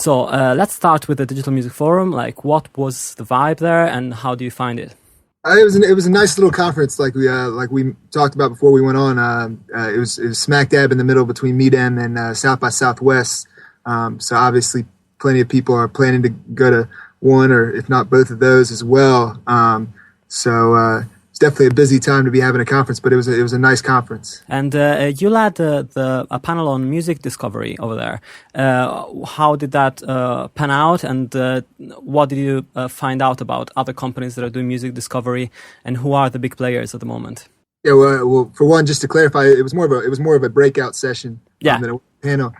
So let's start with the Digital Music Forum. Like, what was the vibe there, and how do you find it? It was a nice little conference, like we talked about before we went on. It was smack dab in the middle between MEDEM and South by Southwest. So obviously, plenty of people are planning to go to one or if not both of those as well. It's definitely a busy time to be having a conference, but it was a nice conference. And you led a panel on music discovery over there. How did that pan out, and what did you find out about other companies that are doing music discovery, and who are the big players at the moment? Yeah, well, for one, just to clarify, it was more of a breakout session than a panel.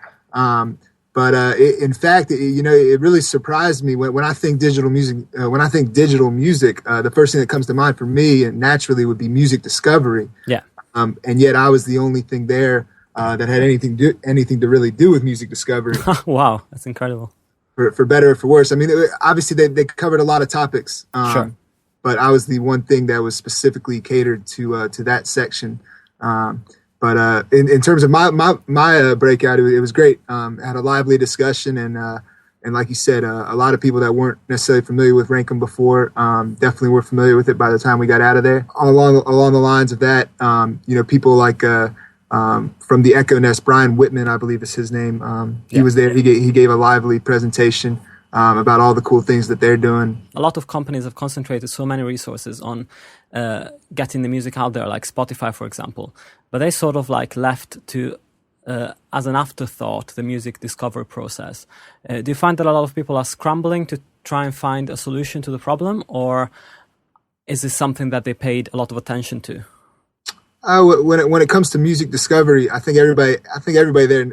In fact, it really surprised me when I think digital music. When I think digital music, the first thing that comes to mind for me, and naturally, would be music discovery. Yeah. And yet, I was the only thing there that had anything to really do with music discovery. Wow, that's incredible. For better or for worse. I mean, obviously, they covered a lot of topics. Sure. But I was the one thing that was specifically catered to that section. But in terms of my breakout, it was great. Had a lively discussion, and like you said, a lot of people that weren't necessarily familiar with Rankum before definitely were familiar with it by the time we got out of there. Along the lines of that, people like from the Echo Nest, Brian Whitman, I believe is his name. He was there. He gave a lively presentation about all the cool things that they're doing. A lot of companies have concentrated so many resources on getting the music out there, like Spotify, for example. But they sort of like left to, as an afterthought, the music discovery process. Do you find that a lot of people are scrambling to try and find a solution to the problem, or is this something that they paid a lot of attention to? When it comes to music discovery, I think everybody there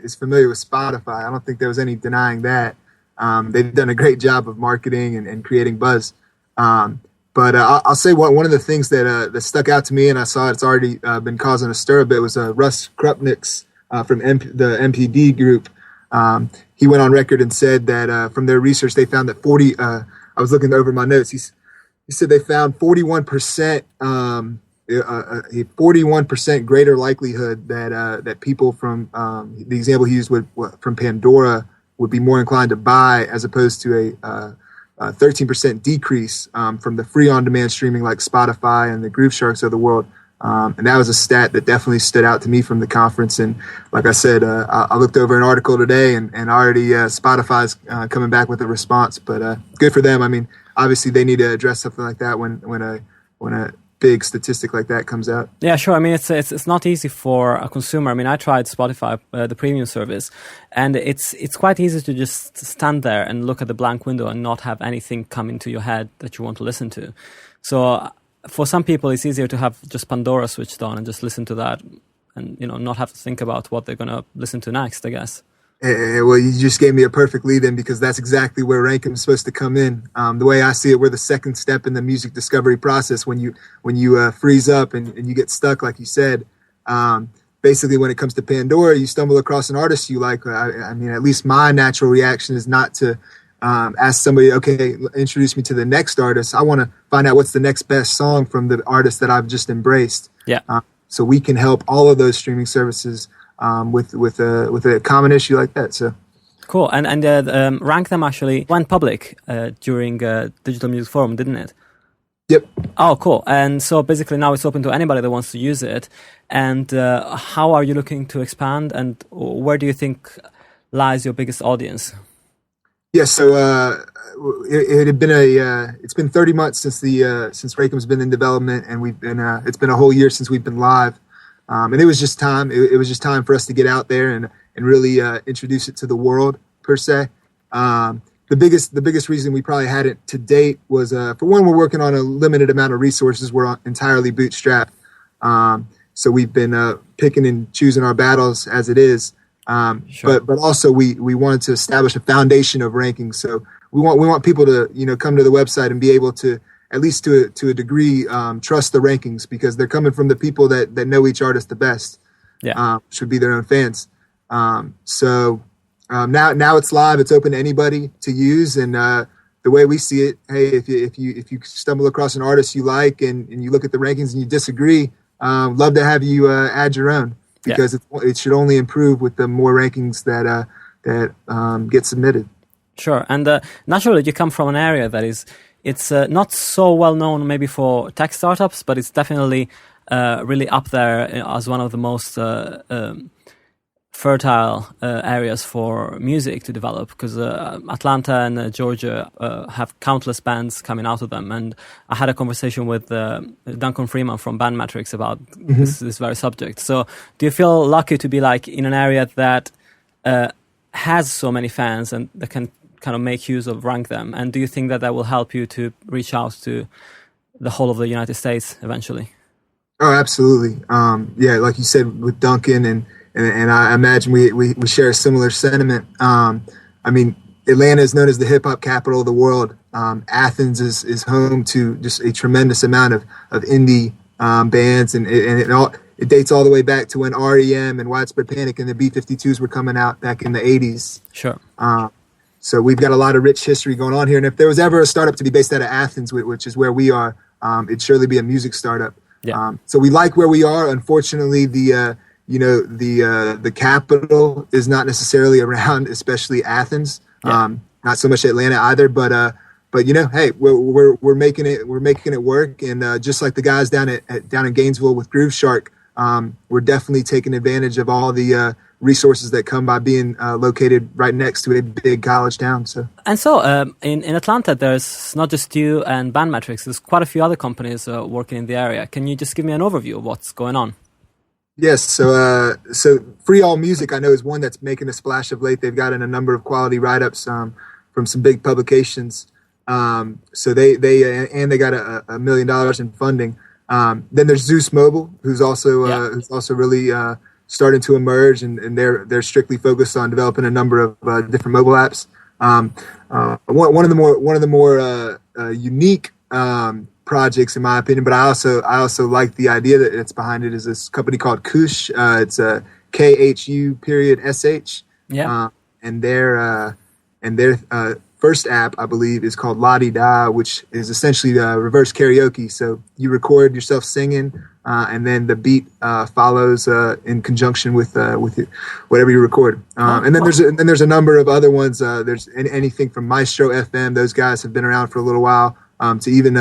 is familiar with Spotify. I don't think there was any denying that. They've done a great job of marketing and creating buzz. But I'll say one of the things that stuck out to me, and I saw it's already been causing a stir a bit, was Russ Krupniks from the MPD group. He went on record and said that from their research, they found that I was looking over my notes. He said they found 41%, a 41% greater likelihood that people from the example he used from Pandora would be more inclined to buy, as opposed to a 13% decrease from the free on-demand streaming like Spotify and the Groove Sharks of the world. And that was a stat that definitely stood out to me from the conference. And like I said, I looked over an article today, and already Spotify's coming back with a response. But good for them. I mean, obviously they need to address something like that when a big statistic like that comes out. Yeah, sure. I mean, it's not easy for a consumer. I mean, I tried Spotify, the premium service, and it's quite easy to just stand there and look at the blank window and not have anything come into your head that you want to listen to. So for some people, it's easier to have just Pandora switched on and just listen to that, and not have to think about what they're going to listen to next, I guess. Well, you just gave me a perfect lead-in, because that's exactly where Rankum is supposed to come in. The way I see it, we're the second step in the music discovery process. When you freeze up and you get stuck, like you said, basically when it comes to Pandora, you stumble across an artist you like. I mean, at least my natural reaction is not to ask somebody, okay, introduce me to the next artist. I want to find out what's the next best song from the artist that I've just embraced. Yeah. So we can help all of those streaming services with a common issue like that. So cool. And Rankum actually went public during Digital Music Forum, didn't it? Yep. Oh, cool. And so basically now it's open to anybody that wants to use it. And how are you looking to expand, and where do you think lies your biggest audience? Yeah, so it's been 30 months since Rankum's been in development, and it's been a whole year since we've been live. And it was just time. It was just time for us to get out there and really introduce it to the world, per se. The biggest reason we probably hadn't to date was, for one, we're working on a limited amount of resources. We're entirely bootstrapped. So we've been picking and choosing our battles as it is. Sure. But also we wanted to establish a foundation of rankings. So we want people to come to the website and be able to, at least to a degree, trust the rankings, because they're coming from the people that know each artist the best. Yeah. Should be their own fans. So now it's live. It's open to anybody to use. And the way we see it, hey, if you stumble across an artist you like and you look at the rankings and you disagree, love to have you add your own, because it should only improve with the more rankings that that get submitted. Sure, and naturally you come from an area that it's not so well known maybe for tech startups, but it's definitely really up there as one of the most fertile areas for music to develop, because Atlanta and Georgia have countless bands coming out of them. And I had a conversation with Duncan Freeman from Bandmetrics about this very subject. So do you feel lucky to be like in an area that has so many fans and that can kind of make use of Rank Them? And do you think that will help you to reach out to the whole of the United States eventually? Oh, absolutely. Yeah, like you said with Duncan, and I imagine we share a similar sentiment. I mean, Atlanta is known as the hip hop capital of the world. Athens is home to just a tremendous amount of indie bands, and it dates all the way back to when REM and Widespread Panic and the B-52s were coming out back in the 80s. Sure. So we've got a lot of rich history going on here. And if there was ever a startup to be based out of Athens, which is where we are, it'd surely be a music startup. Yeah. So we like where we are. Unfortunately, the capital is not necessarily around, especially Athens. Yeah. Not so much Atlanta either, but hey, we're making it work. And just like the guys down in Gainesville with Groove Shark, we're definitely taking advantage of all the resources that come by being located right next to a big college town. So in Atlanta, there's not just you and Bandmetrics. There's quite a few other companies working in the area. Can you just give me an overview of what's going on? Yes, so Free All Music, I know, is one that's making a splash of late. They've gotten a number of quality write-ups from some big publications. So they got $1 million in funding. Then there's Zeus Mobile, who's also really starting to emerge, and they're strictly focused on developing a number of different mobile apps. One of the more unique projects, in my opinion, but I also like the idea that it's behind it, is this company called Kush. It's a KHU.SH. Yeah. And their first app, I believe, is called La Di Da, which is essentially reverse karaoke. So you record yourself singing, and then the beat follows in conjunction with whatever you record. And then there's a number of other ones. There's anything from Maestro FM. Those guys have been around for a little while. To even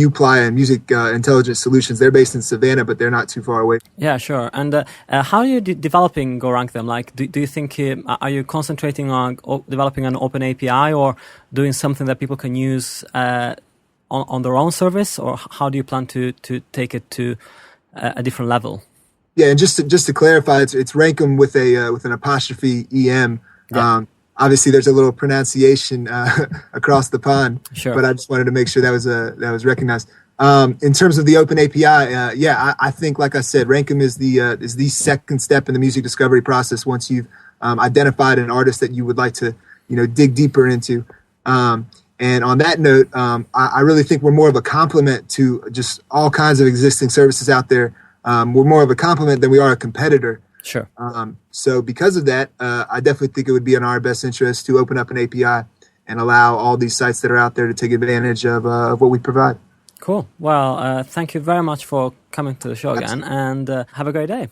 Uply and Music Intelligence Solutions. They're based in Savannah, but they're not too far away. Yeah, sure. And how are you developing Go Rank Them? Like, do you think, are you concentrating on developing an open API, or doing something that people can use on their own service, or how do you plan to take it to a different level? Yeah, and just to clarify, it's Rank 'em with an apostrophe EM. Yeah. Obviously, there's a little pronunciation across the pond, sure. But I just wanted to make sure that was recognized. In terms of the open API, I think, like I said, Rank 'em is the second step in the music discovery process. Once you've identified an artist that you would like to, dig deeper into. And on that note, I really think we're more of a complement to just all kinds of existing services out there. We're more of a complement than we are a competitor. Sure. So because of that, I definitely think it would be in our best interest to open up an API and allow all these sites that are out there to take advantage of what we provide. Cool. Well, thank you very much for coming to the show again, and have a great day.